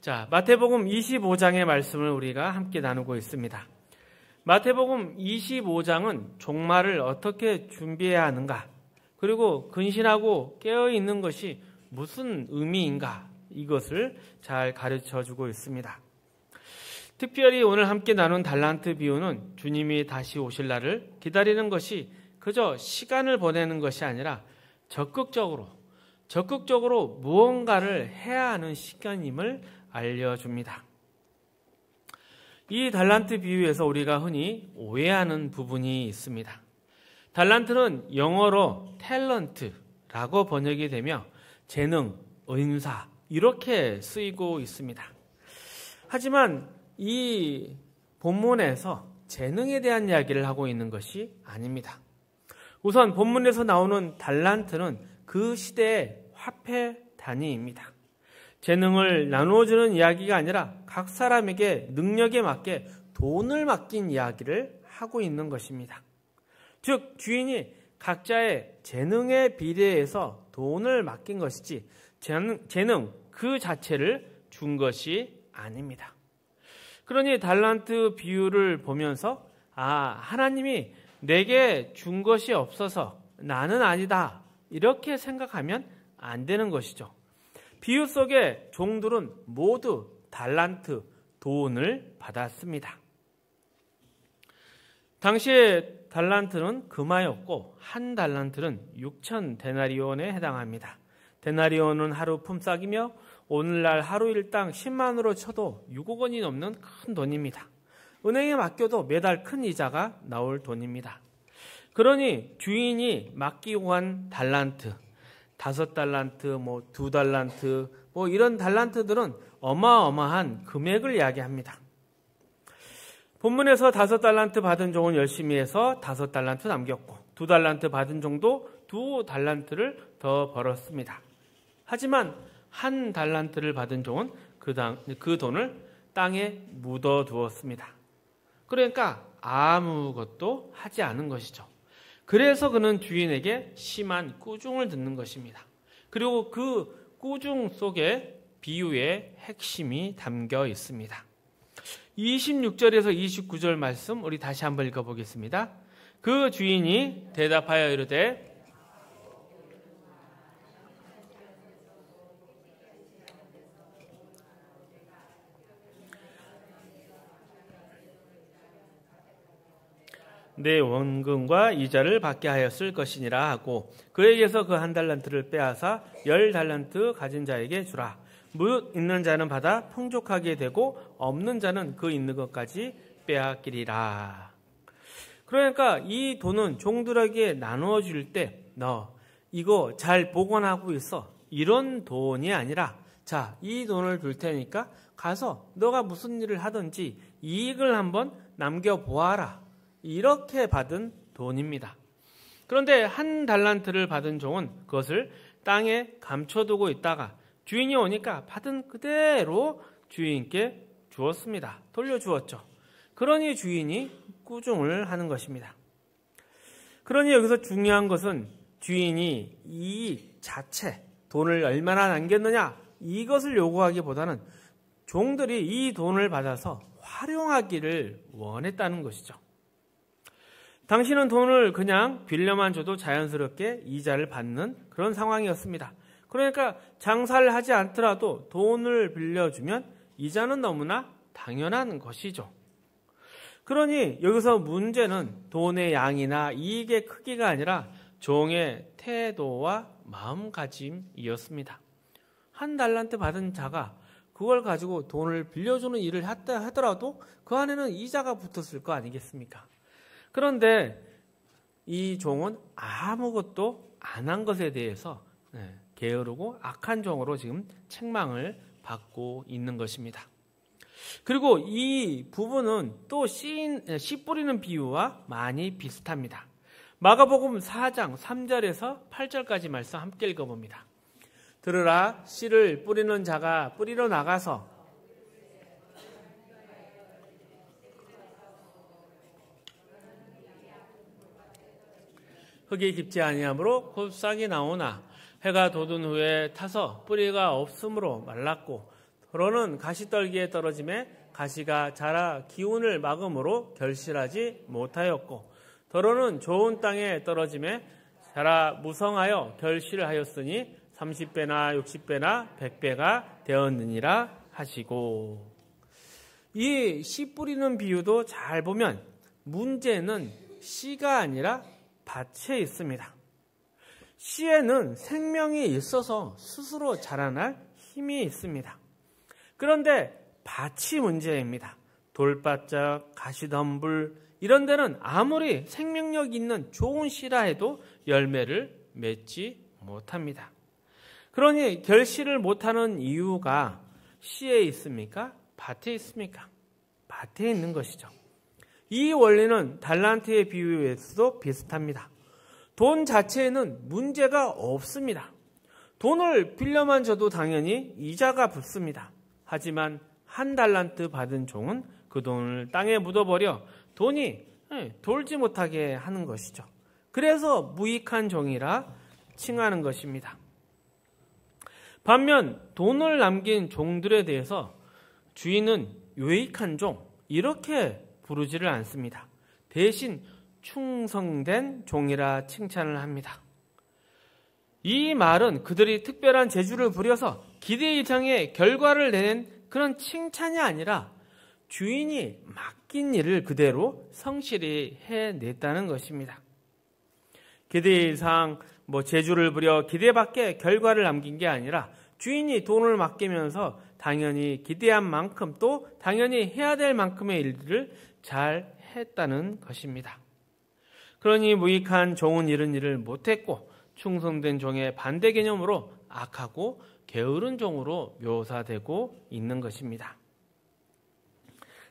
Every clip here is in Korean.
자, 마태복음 25장의 말씀을 우리가 함께 나누고 있습니다. 마태복음 25장은 종말을 어떻게 준비해야 하는가, 그리고 근신하고 깨어있는 것이 무슨 의미인가, 이것을 잘 가르쳐주고 있습니다. 특별히 오늘 함께 나눈 달란트 비유는 주님이 다시 오실 날을 기다리는 것이 그저 시간을 보내는 것이 아니라 적극적으로 무언가를 해야 하는 시간임을 알려줍니다. 이 달란트 비유에서 우리가 흔히 오해하는 부분이 있습니다. 달란트는 영어로 탤런트라고 번역이 되며 재능, 은사 이렇게 쓰이고 있습니다. 하지만 이 본문에서 재능에 대한 이야기를 하고 있는 것이 아닙니다. 우선 본문에서 나오는 달란트는 그 시대의 화폐 단위입니다. 재능을 나누어주는 이야기가 아니라 각 사람에게 능력에 맞게 돈을 맡긴 이야기를 하고 있는 것입니다. 즉 주인이 각자의 재능에 비례해서 돈을 맡긴 것이지 재능 그 자체를 준 것이 아닙니다. 그러니 달란트 비유를 보면서 하나님이 내게 준 것이 없어서 나는 아니다, 이렇게 생각하면 안 되는 것이죠. 비유 속의 종들은 모두 달란트, 돈을 받았습니다. 당시에 달란트는 금화였고 한 달란트는 6천 데나리온에 해당합니다. 데나리온은 하루 품삯이며 오늘날 하루 일당 10만으로 쳐도 6억 원이 넘는 큰 돈입니다. 은행에 맡겨도 매달 큰 이자가 나올 돈입니다. 그러니 주인이 맡기고 한 달란트, 5달란트, 2달란트, 이런 달란트들은 어마어마한 금액을 이야기합니다. 본문에서 5달란트 받은 종은 열심히 해서 5달란트 남겼고 2달란트 받은 종도 2달란트를 더 벌었습니다. 하지만 1달란트를 받은 종은 그 돈을 땅에 묻어두었습니다. 그러니까 아무것도 하지 않은 것이죠. 그래서 그는 주인에게 심한 꾸중을 듣는 것입니다. 그리고 그 꾸중 속에 비유의 핵심이 담겨 있습니다. 26절에서 29절 말씀 우리 다시 한번 읽어보겠습니다. 그 주인이 대답하여 이르되 내 원금과 이자를 받게 하였을 것이니라 하고 그에게서 그 1달란트를 빼앗아 10달란트 가진 자에게 주라. 무릇 있는 자는 받아 풍족하게 되고 없는 자는 그 있는 것까지 빼앗기리라. 그러니까 이 돈은 종들에게 나누어 줄 때 너 이거 잘 보관하고 있어, 이런 돈이 아니라 자, 이 돈을 줄 테니까 가서 너가 무슨 일을 하든지 이익을 한번 남겨보아라, 이렇게 받은 돈입니다. 그런데 1달란트를 받은 종은 그것을 땅에 감춰두고 있다가 주인이 오니까 받은 그대로 주인께 주었습니다. 돌려주었죠. 그러니 주인이 꾸중을 하는 것입니다. 그러니 여기서 중요한 것은 주인이 이 자체, 돈을 얼마나 남겼느냐, 이것을 요구하기보다는 종들이 이 돈을 받아서 활용하기를 원했다는 것이죠. 당신은 돈을 그냥 빌려만 줘도 자연스럽게 이자를 받는 그런 상황이었습니다. 그러니까 장사를 하지 않더라도 돈을 빌려주면 이자는 너무나 당연한 것이죠. 그러니 여기서 문제는 돈의 양이나 이익의 크기가 아니라 종의 태도와 마음가짐이었습니다. 1달란트 받은 자가 그걸 가지고 돈을 빌려주는 일을 하더라도 그 안에는 이자가 붙었을 거 아니겠습니까? 그런데 이 종은 아무것도 안 한 것에 대해서 게으르고 악한 종으로 지금 책망을 받고 있는 것입니다. 그리고 이 부분은 또 씨 뿌리는 비유와 많이 비슷합니다. 마가복음 4장 3절에서 8절까지 말씀 함께 읽어봅니다. 들으라, 씨를 뿌리는 자가 뿌리러 나가서 흙이 깊지 아니하므로 곧 싹이 나오나 해가 돋은 후에 타서 뿌리가 없으므로 말랐고 도로는 가시떨기에 떨어짐에 가시가 자라 기운을 막음으로 결실하지 못하였고 도로는 좋은 땅에 떨어짐에 자라 무성하여 결실하였으니 30배나 60배나 100배가 되었느니라 하시고, 이 씨 뿌리는 비유도 잘 보면 문제는 씨가 아니라 밭에 있습니다. 씨에는 생명이 있어서 스스로 자라날 힘이 있습니다. 그런데 밭이 문제입니다. 돌바짝, 가시덤불 이런 데는 아무리 생명력 있는 좋은 씨라 해도 열매를 맺지 못합니다. 그러니 결실을 못하는 이유가 씨에 있습니까? 밭에 있습니까? 밭에 있는 것이죠. 이 원리는 달란트의 비유에서도 비슷합니다. 돈 자체에는 문제가 없습니다. 돈을 빌려만 줘도 당연히 이자가 붙습니다. 하지만 한 달란트 받은 종은 그 돈을 땅에 묻어버려 돈이 돌지 못하게 하는 것이죠. 그래서 무익한 종이라 칭하는 것입니다. 반면 돈을 남긴 종들에 대해서 주인은 유익한 종 이렇게 부르지를 않습니다. 대신 충성된 종이라 칭찬을 합니다. 이 말은 그들이 특별한 재주를 부려서 기대 이상의 결과를 내는 그런 칭찬이 아니라 주인이 맡긴 일을 그대로 성실히 해냈다는 것입니다. 기대 이상 재주를 부려 기대 밖의 결과를 남긴 게 아니라 주인이 돈을 맡기면서 당연히 기대한 만큼 또 당연히 해야 될 만큼의 일들을 잘 했다는 것입니다. 그러니 무익한 종은 이런 일을 못했고 충성된 종의 반대 개념으로 악하고 게으른 종으로 묘사되고 있는 것입니다.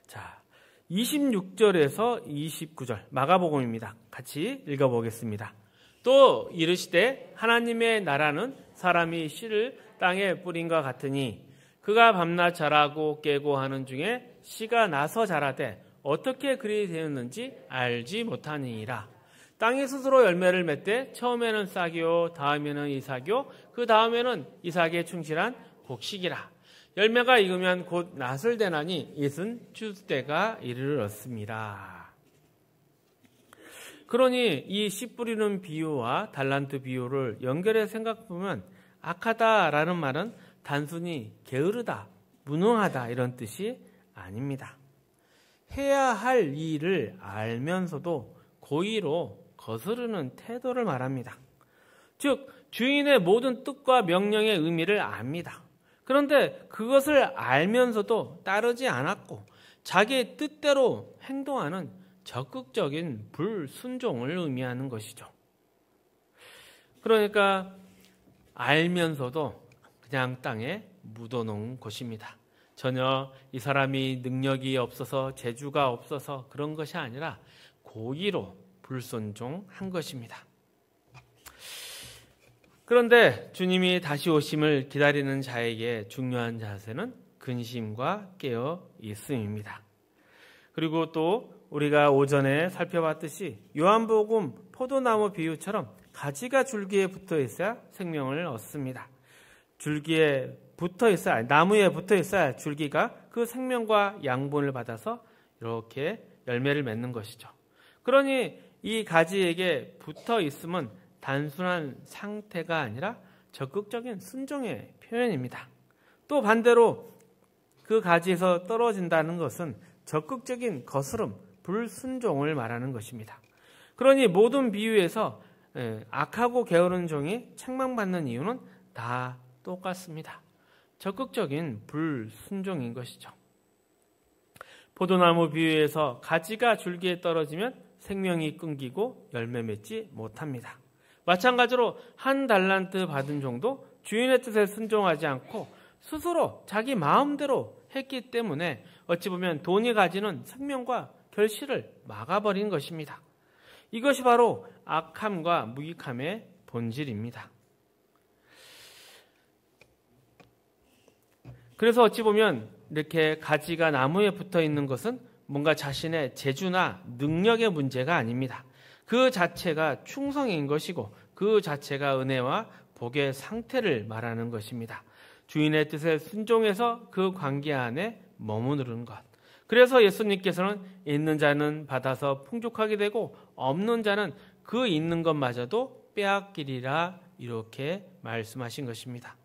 자, 26절에서 29절 마가복음입니다. 같이 읽어보겠습니다. 또 이르시되 하나님의 나라는 사람이 씨를 땅에 뿌린과 같으니 그가 밤낮 자라고 깨고 하는 중에 씨가 나서 자라되 어떻게 그리 되었는지 알지 못하니이라. 땅이 스스로 열매를 맺되 처음에는 싹이요 다음에는 이삭이요 그 다음에는 이삭에 충실한 곡식이라. 열매가 익으면 곧 낫을 되나니 이은 줄 때가 이르렀습니다. 그러니 이 씨 뿌리는 비유와 달란트 비유를 연결해 생각해보면 악하다라는 말은 단순히 게으르다, 무능하다 이런 뜻이 아닙니다. 해야 할 일을 알면서도 고의로 거스르는 태도를 말합니다. 즉 주인의 모든 뜻과 명령의 의미를 압니다. 그런데 그것을 알면서도 따르지 않았고 자기의 뜻대로 행동하는 적극적인 불순종을 의미하는 것이죠. 그러니까 알면서도 그냥 땅에 묻어놓은 것입니다. 전혀 이 사람이 능력이 없어서 재주가 없어서 그런 것이 아니라 고의로 불순종한 것입니다. 그런데 주님이 다시 오심을 기다리는 자에게 중요한 자세는 근심과 깨어 있음입니다. 그리고 또 우리가 오전에 살펴봤듯이 요한복음 포도나무 비유처럼 가지가 줄기에 붙어 있어야 생명을 얻습니다. 줄기에 붙어 있어야, 나무에 붙어 있어야 줄기가 그 생명과 양분을 받아서 이렇게 열매를 맺는 것이죠. 그러니 이 가지에게 붙어 있음은 단순한 상태가 아니라 적극적인 순종의 표현입니다. 또 반대로 그 가지에서 떨어진다는 것은 적극적인 거스름, 불순종을 말하는 것입니다. 그러니 모든 비유에서 악하고 게으른 종이 책망받는 이유는 다 똑같습니다. 적극적인 불순종인 것이죠. 포도나무 비유에서 가지가 줄기에 떨어지면 생명이 끊기고 열매 맺지 못합니다. 마찬가지로 한 달란트 받은 종도 주인의 뜻에 순종하지 않고 스스로 자기 마음대로 했기 때문에 어찌 보면 돈이 가지는 생명과 결실을 막아버린 것입니다. 이것이 바로 악함과 무익함의 본질입니다. 그래서 어찌 보면 이렇게 가지가 나무에 붙어 있는 것은 뭔가 자신의 재주나 능력의 문제가 아닙니다. 그 자체가 충성인 것이고 그 자체가 은혜와 복의 상태를 말하는 것입니다. 주인의 뜻에 순종해서 그 관계 안에 머무르는 것. 그래서 예수님께서는 있는 자는 받아서 풍족하게 되고 없는 자는 그 있는 것마저도 빼앗기리라 이렇게 말씀하신 것입니다.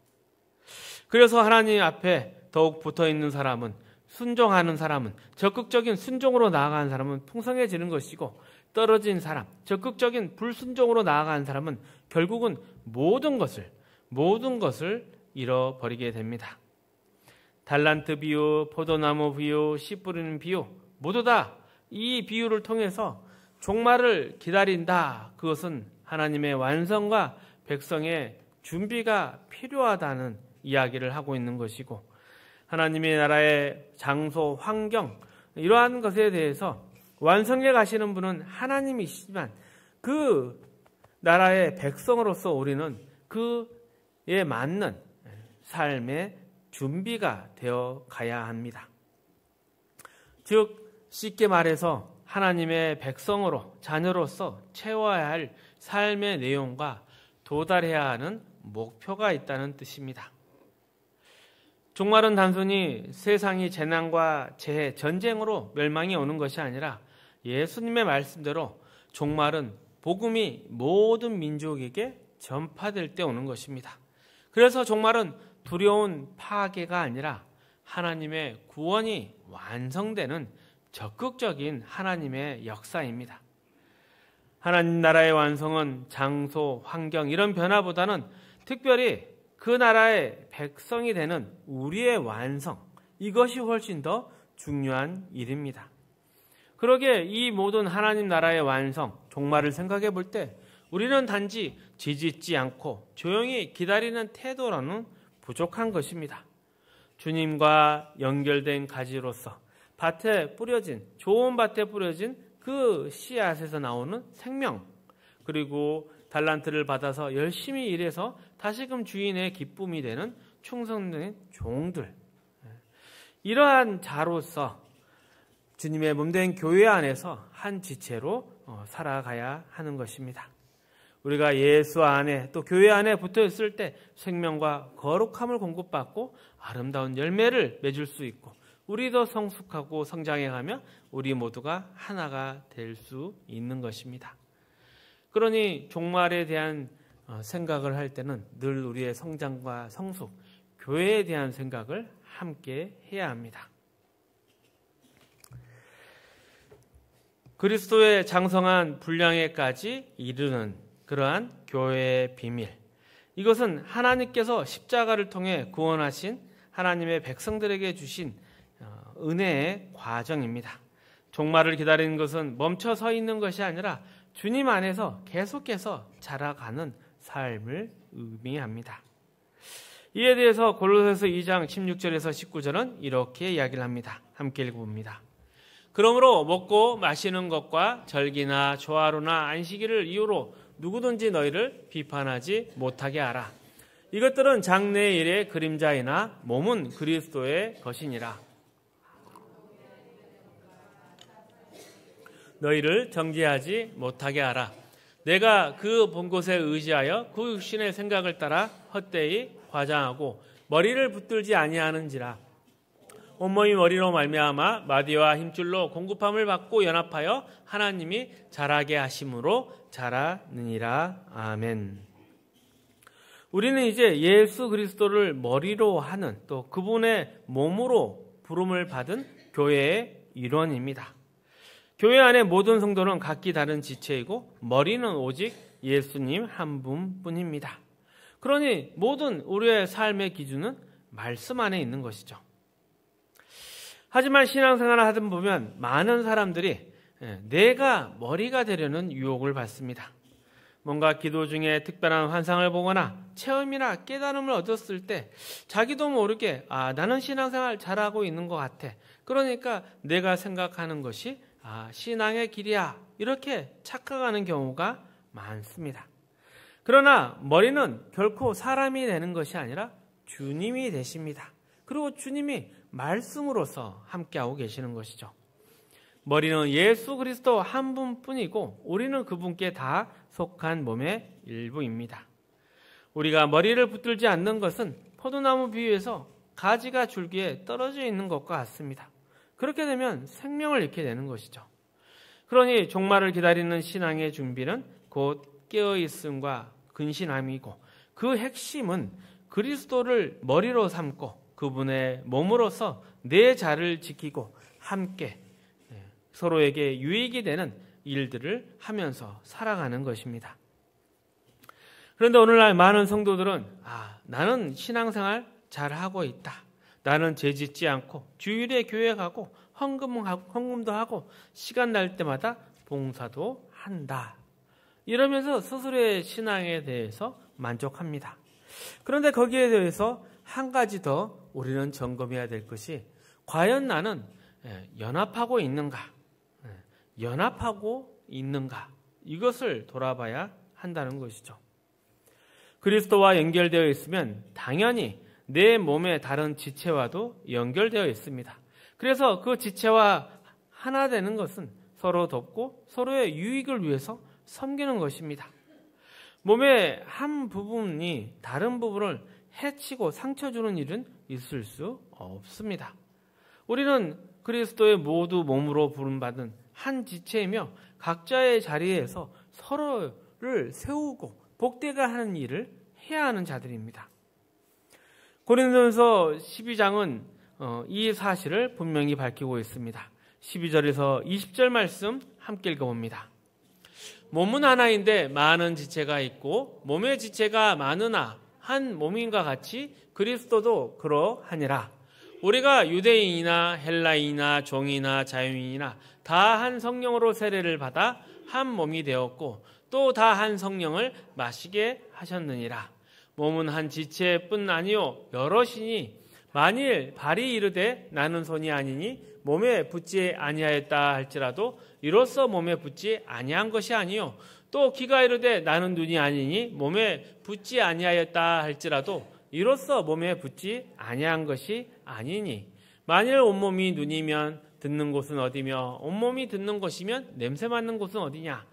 그래서 하나님 앞에 더욱 붙어있는 사람은, 순종하는 사람은, 적극적인 순종으로 나아가는 사람은 풍성해지는 것이고, 떨어진 사람, 적극적인 불순종으로 나아가는 사람은 결국은 모든 것을 잃어버리게 됩니다. 달란트 비유, 포도나무 비유, 씨 뿌리는 비유, 모두 다 이 비유를 통해서 종말을 기다린다. 그것은 하나님의 완성과 백성의 준비가 필요하다는 이야기를 하고 있는 것이고, 하나님의 나라의 장소, 환경, 이러한 것에 대해서 완성해 가시는 분은 하나님이시지만 그 나라의 백성으로서 우리는 그에 맞는 삶의 준비가 되어 가야 합니다. 즉 쉽게 말해서 하나님의 백성으로, 자녀로서 채워야 할 삶의 내용과 도달해야 하는 목표가 있다는 뜻입니다. 종말은 단순히 세상이 재난과 재해, 전쟁으로 멸망이 오는 것이 아니라 예수님의 말씀대로 종말은 복음이 모든 민족에게 전파될 때 오는 것입니다. 그래서 종말은 두려운 파괴가 아니라 하나님의 구원이 완성되는 적극적인 하나님의 역사입니다. 하나님 나라의 완성은 장소, 환경 이런 변화보다는 특별히 그 나라의 백성이 되는 우리의 완성, 이것이 훨씬 더 중요한 일입니다. 그러기에 이 모든 하나님 나라의 완성, 종말을 생각해 볼 때 우리는 단지 지짓지 않고 조용히 기다리는 태도로는 부족한 것입니다. 주님과 연결된 가지로서 밭에 뿌려진, 좋은 밭에 뿌려진 그 씨앗에서 나오는 생명, 그리고 달란트를 받아서 열심히 일해서 다시금 주인의 기쁨이 되는 충성된 종들, 이러한 자로서 주님의 몸된 교회 안에서 한 지체로 살아가야 하는 것입니다. 우리가 예수 안에 또 교회 안에 붙어 있을 때 생명과 거룩함을 공급받고 아름다운 열매를 맺을 수 있고, 우리도 성숙하고 성장해가며 우리 모두가 하나가 될 수 있는 것입니다. 그러니 종말에 대한 생각을 할 때는 늘 우리의 성장과 성숙, 교회에 대한 생각을 함께 해야 합니다. 그리스도의 장성한 분량에까지 이르는 그러한 교회의 비밀, 이것은 하나님께서 십자가를 통해 구원하신 하나님의 백성들에게 주신 은혜의 과정입니다. 종말을 기다리는 것은 멈춰 서 있는 것이 아니라 주님 안에서 계속해서 자라가는 삶을 의미합니다. 이에 대해서 골로새서 2장 16절에서 19절은 이렇게 이야기를 합니다. 함께 읽어봅니다. 그러므로 먹고 마시는 것과 절기나 조화로나 안식일을 이유로 누구든지 너희를 비판하지 못하게 하라. 이것들은 장래의 일의 그림자이나 몸은 그리스도의 것이니라. 너희를 정죄하지 못하게 하라. 내가 그 본 곳에 의지하여 그 육신의 생각을 따라 헛되이 과장하고 머리를 붙들지 아니하는지라. 온몸이 머리로 말미암아 마디와 힘줄로 공급함을 받고 연합하여 하나님이 자라게 하심으로 자라느니라. 아멘. 우리는 이제 예수 그리스도를 머리로 하는, 또 그분의 몸으로 부름을 받은 교회의 일원입니다. 교회 안의 모든 성도는 각기 다른 지체이고 머리는 오직 예수님 한 분뿐입니다. 그러니 모든 우리의 삶의 기준은 말씀 안에 있는 것이죠. 하지만 신앙생활을 하다 보면 많은 사람들이 내가 머리가 되려는 유혹을 받습니다. 뭔가 기도 중에 특별한 환상을 보거나 체험이나 깨달음을 얻었을 때 자기도 모르게 나는 신앙생활 잘하고 있는 것 같아. 그러니까 내가 생각하는 것이 신앙의 길이야. 이렇게 착각하는 경우가 많습니다. 그러나 머리는 결코 사람이 되는 것이 아니라 주님이 되십니다. 그리고 주님이 말씀으로서 함께하고 계시는 것이죠. 머리는 예수 그리스도 한 분뿐이고 우리는 그분께 다 속한 몸의 일부입니다. 우리가 머리를 붙들지 않는 것은 포도나무 비유에서 가지가 줄기에 떨어져 있는 것과 같습니다. 그렇게 되면 생명을 잃게 되는 것이죠. 그러니 종말을 기다리는 신앙의 준비는 곧 깨어있음과 근신함이고, 그 핵심은 그리스도를 머리로 삼고 그분의 몸으로서 내 자를 지키고 함께 서로에게 유익이 되는 일들을 하면서 살아가는 것입니다. 그런데 오늘날 많은 성도들은 나는 신앙생활 잘하고 있다. 나는 죄짓지 않고 주일에 교회 가고 헌금도 하고 시간 날 때마다 봉사도 한다. 이러면서 스스로의 신앙에 대해서 만족합니다. 그런데 거기에 대해서 한 가지 더 우리는 점검해야 될 것이, 과연 나는 연합하고 있는가? 연합하고 있는가? 이것을 돌아봐야 한다는 것이죠. 그리스도와 연결되어 있으면 당연히 내 몸의 다른 지체와도 연결되어 있습니다. 그래서 그 지체와 하나 되는 것은 서로 돕고 서로의 유익을 위해서 섬기는 것입니다. 몸의 한 부분이 다른 부분을 해치고 상처 주는 일은 있을 수 없습니다. 우리는 그리스도의 모두 몸으로 부름받은 한 지체이며 각자의 자리에서 서로를 세우고 복되게 하는 일을 해야 하는 자들입니다. 고린도전서 12장은 이 사실을 분명히 밝히고 있습니다. 12절에서 20절 말씀 함께 읽어봅니다. 몸은 하나인데 많은 지체가 있고 몸의 지체가 많으나 한 몸인과 같이 그리스도도 그러하니라. 우리가 유대인이나 헬라인이나 종이나 자유인이나 다 한 성령으로 세례를 받아 한 몸이 되었고 또 다 한 성령을 마시게 하셨느니라. 몸은 한 지체뿐 아니요 여럿이니 만일 발이 이르되 나는 손이 아니니 몸에 붙지 아니하였다 할지라도 이로써 몸에 붙지 아니한 것이 아니요 또 귀가 이르되 나는 눈이 아니니 몸에 붙지 아니하였다 할지라도 이로써 몸에 붙지 아니한 것이 아니니 만일 온몸이 눈이면 듣는 곳은 어디며 온몸이 듣는 것이면 냄새 맡는 곳은 어디냐.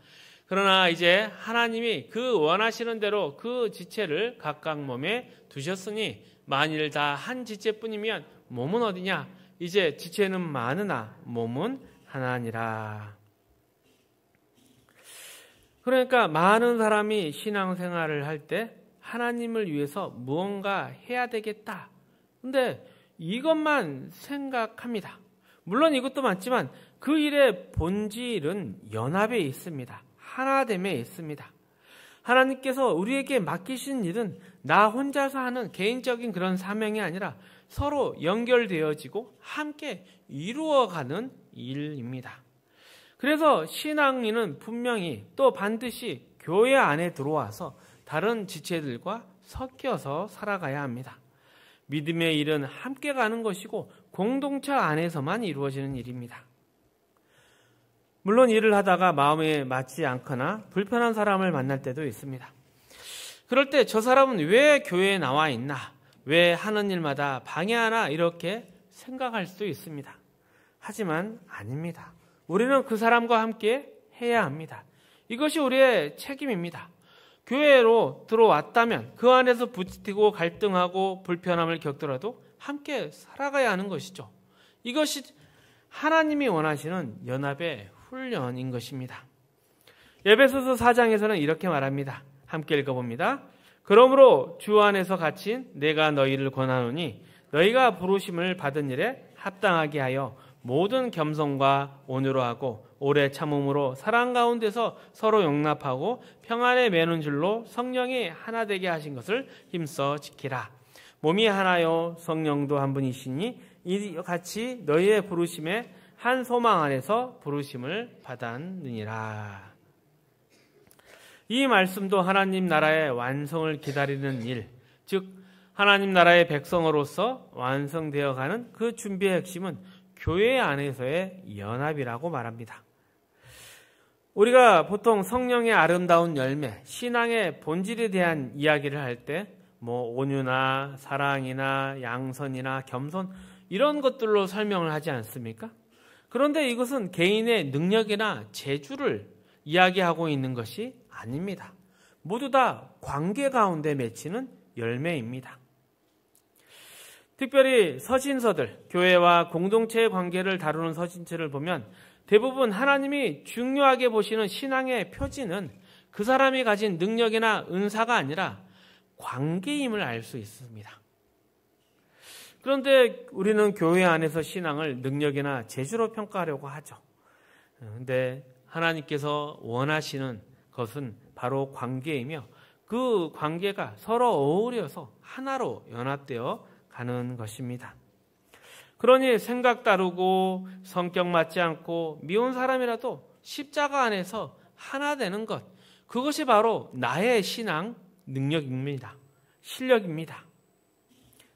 그러나 이제 하나님이 그 원하시는 대로 그 지체를 각각 몸에 두셨으니 만일 다 한 지체뿐이면 몸은 어디냐. 이제 지체는 많으나 몸은 하나니라. 그러니까 많은 사람이 신앙생활을 할 때 하나님을 위해서 무언가 해야 되겠다. 근데 이것만 생각합니다. 물론 이것도 맞지만 그 일의 본질은 연합에 있습니다. 하나됨에 있습니다. 하나님께서 우리에게 맡기신 일은 나 혼자서 하는 개인적인 그런 사명이 아니라 서로 연결되어지고 함께 이루어가는 일입니다. 그래서 신앙인은 분명히 또 반드시 교회 안에 들어와서 다른 지체들과 섞여서 살아가야 합니다. 믿음의 일은 함께 가는 것이고 공동체 안에서만 이루어지는 일입니다. 물론 일을 하다가 마음에 맞지 않거나 불편한 사람을 만날 때도 있습니다. 그럴 때 저 사람은 왜 교회에 나와 있나? 왜 하는 일마다 방해하나? 이렇게 생각할 수도 있습니다. 하지만 아닙니다. 우리는 그 사람과 함께 해야 합니다. 이것이 우리의 책임입니다. 교회로 들어왔다면 그 안에서 부딪히고 갈등하고 불편함을 겪더라도 함께 살아가야 하는 것이죠. 이것이 하나님이 원하시는 연합의 훈련인 것입니다. 에베소서 4장에서는 이렇게 말합니다. 함께 읽어봅니다. 그러므로 주 안에서 갇힌 내가 너희를 권하노니 너희가 부르심을 받은 일에 합당하게 하여 모든 겸손과 온유로 하고 오래 참음으로 사랑 가운데서 서로 용납하고 평안에 매는 줄로 성령이 하나 되게 하신 것을 힘써 지키라. 몸이 하나요 성령도 한 분이시니 이같이 너희의 부르심에 한 소망 안에서 부르심을 받았느니라. 이 말씀도 하나님 나라의 완성을 기다리는 일, 즉 하나님 나라의 백성으로서 완성되어가는 그 준비의 핵심은 교회 안에서의 연합이라고 말합니다. 우리가 보통 성령의 아름다운 열매, 신앙의 본질에 대한 이야기를 할 때 온유나 사랑이나 양선이나 겸손 이런 것들로 설명을 하지 않습니까? 그런데 이것은 개인의 능력이나 재주를 이야기하고 있는 것이 아닙니다. 모두 다 관계 가운데 맺히는 열매입니다. 특별히 서신서들, 교회와 공동체의 관계를 다루는 서신체를 보면 대부분 하나님이 중요하게 보시는 신앙의 표지는 그 사람이 가진 능력이나 은사가 아니라 관계임을 알 수 있습니다. 그런데 우리는 교회 안에서 신앙을 능력이나 재주로 평가하려고 하죠. 그런데 하나님께서 원하시는 것은 바로 관계이며 그 관계가 서로 어우러서 하나로 연합되어 가는 것입니다. 그러니 생각 다르고 성격 맞지 않고 미운 사람이라도 십자가 안에서 하나 되는 것, 그것이 바로 나의 신앙 능력입니다. 실력입니다.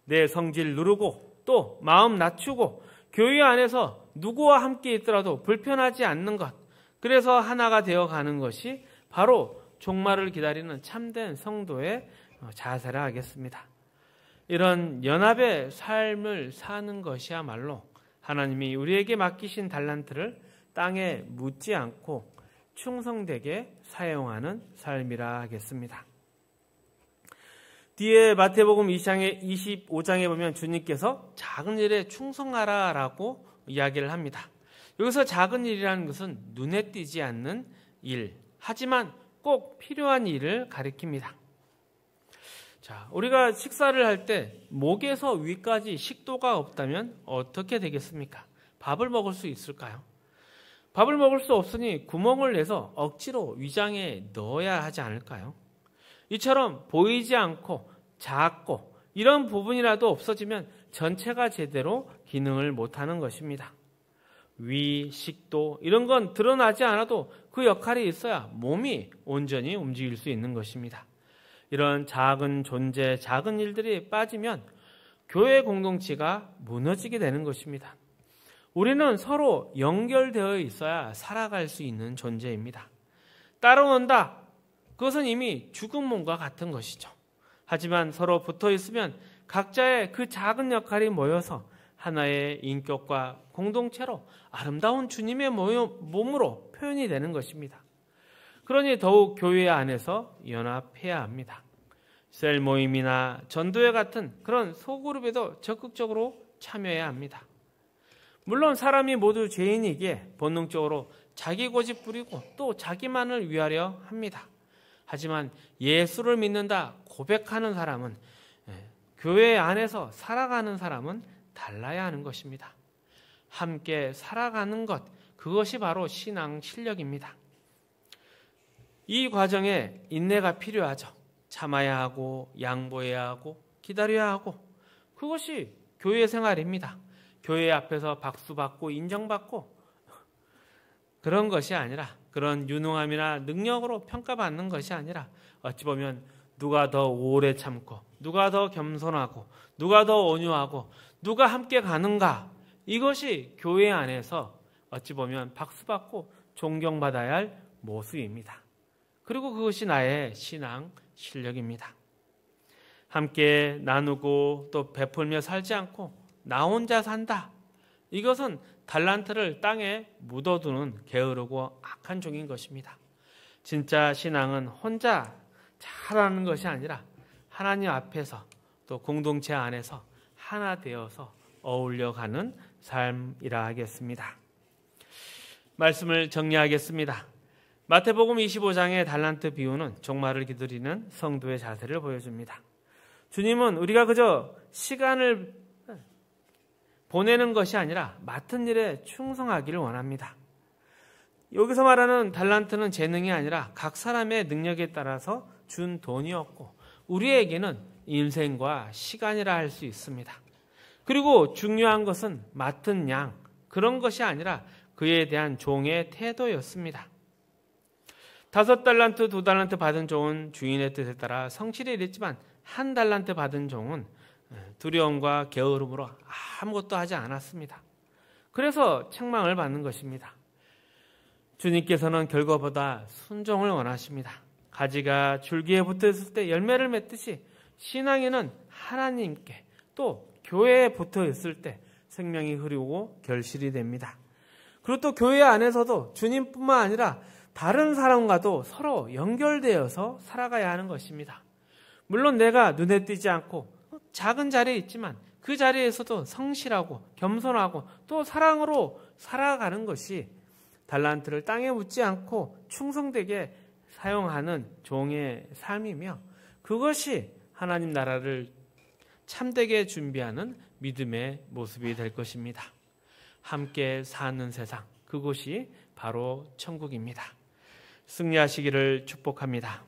내 성질 누르고 또 마음 낮추고 교회 안에서 누구와 함께 있더라도 불편하지 않는 것, 그래서 하나가 되어가는 것이 바로 종말을 기다리는 참된 성도의 자세라 하겠습니다. 이런 연합의 삶을 사는 것이야말로 하나님이 우리에게 맡기신 달란트를 땅에 묻지 않고 충성되게 사용하는 삶이라 하겠습니다. 뒤에 마태복음 25장에 보면 주님께서 작은 일에 충성하라라고 이야기를 합니다. 여기서 작은 일이라는 것은 눈에 띄지 않는 일, 하지만 꼭 필요한 일을 가리킵니다. 자, 우리가 식사를 할 때 목에서 위까지 식도가 없다면 어떻게 되겠습니까? 밥을 먹을 수 있을까요? 밥을 먹을 수 없으니 구멍을 내서 억지로 위장에 넣어야 하지 않을까요? 이처럼 보이지 않고 작고 이런 부분이라도 없어지면 전체가 제대로 기능을 못하는 것입니다. 위, 식도 이런 건 드러나지 않아도 그 역할이 있어야 몸이 온전히 움직일 수 있는 것입니다. 이런 작은 존재, 작은 일들이 빠지면 교회 공동체가 무너지게 되는 것입니다. 우리는 서로 연결되어 있어야 살아갈 수 있는 존재입니다. 따라온다. 그것은 이미 죽은 몸과 같은 것이죠. 하지만 서로 붙어 있으면 각자의 그 작은 역할이 모여서 하나의 인격과 공동체로 아름다운 주님의 몸으로 표현이 되는 것입니다. 그러니 더욱 교회 안에서 연합해야 합니다. 셀 모임이나 전도회 같은 그런 소그룹에도 적극적으로 참여해야 합니다. 물론 사람이 모두 죄인이기에 본능적으로 자기 고집 부리고 또 자기만을 위하려 합니다. 하지만 예수를 믿는다 고백하는 사람은, 교회 안에서 살아가는 사람은 달라야 하는 것입니다. 함께 살아가는 것, 그것이 바로 신앙 실력입니다. 이 과정에 인내가 필요하죠. 참아야 하고 양보해야 하고 기다려야 하고, 그것이 교회 생활입니다. 교회 앞에서 박수받고 인정받고 그런 것이 아니라, 그런 유능함이나 능력으로 평가받는 것이 아니라, 어찌 보면 누가 더 오래 참고 누가 더 겸손하고 누가 더 온유하고 누가 함께 가는가, 이것이 교회 안에서 어찌 보면 박수받고 존경받아야 할 모습입니다. 그리고 그것이 나의 신앙 실력입니다. 함께 나누고 또 베풀며 살지 않고 나 혼자 산다, 이것은 달란트를 땅에 묻어두는 게으르고 악한 종인 것입니다. 진짜 신앙은 혼자 잘하는 것이 아니라 하나님 앞에서 또 공동체 안에서 하나 되어서 어울려가는 삶이라 하겠습니다. 말씀을 정리하겠습니다. 마태복음 25장의 달란트 비유는 종말을 기다리는 성도의 자세를 보여줍니다. 주님은 우리가 그저 시간을 보내는 것이 아니라 맡은 일에 충성하기를 원합니다. 여기서 말하는 달란트는 재능이 아니라 각 사람의 능력에 따라서 준 돈이었고, 우리에게는 인생과 시간이라 할 수 있습니다. 그리고 중요한 것은 맡은 양, 그런 것이 아니라 그에 대한 종의 태도였습니다. 5달란트, 2달란트 받은 종은 주인의 뜻에 따라 성실히 일했지만 1달란트 받은 종은 두려움과 게으름으로 아무것도 하지 않았습니다. 그래서 책망을 받는 것입니다. 주님께서는 결과보다 순종을 원하십니다. 가지가 줄기에 붙어있을 때 열매를 맺듯이 신앙인은 하나님께 또 교회에 붙어있을 때 생명이 흐르고 결실이 됩니다. 그리고 또 교회 안에서도 주님뿐만 아니라 다른 사람과도 서로 연결되어서 살아가야 하는 것입니다. 물론 내가 눈에 띄지 않고 작은 자리에 있지만 그 자리에서도 성실하고 겸손하고 또 사랑으로 살아가는 것이 달란트를 땅에 묻지 않고 충성되게 사용하는 종의 삶이며, 그것이 하나님 나라를 참되게 준비하는 믿음의 모습이 될 것입니다. 함께 사는 세상, 그곳이 바로 천국입니다. 승리하시기를 축복합니다.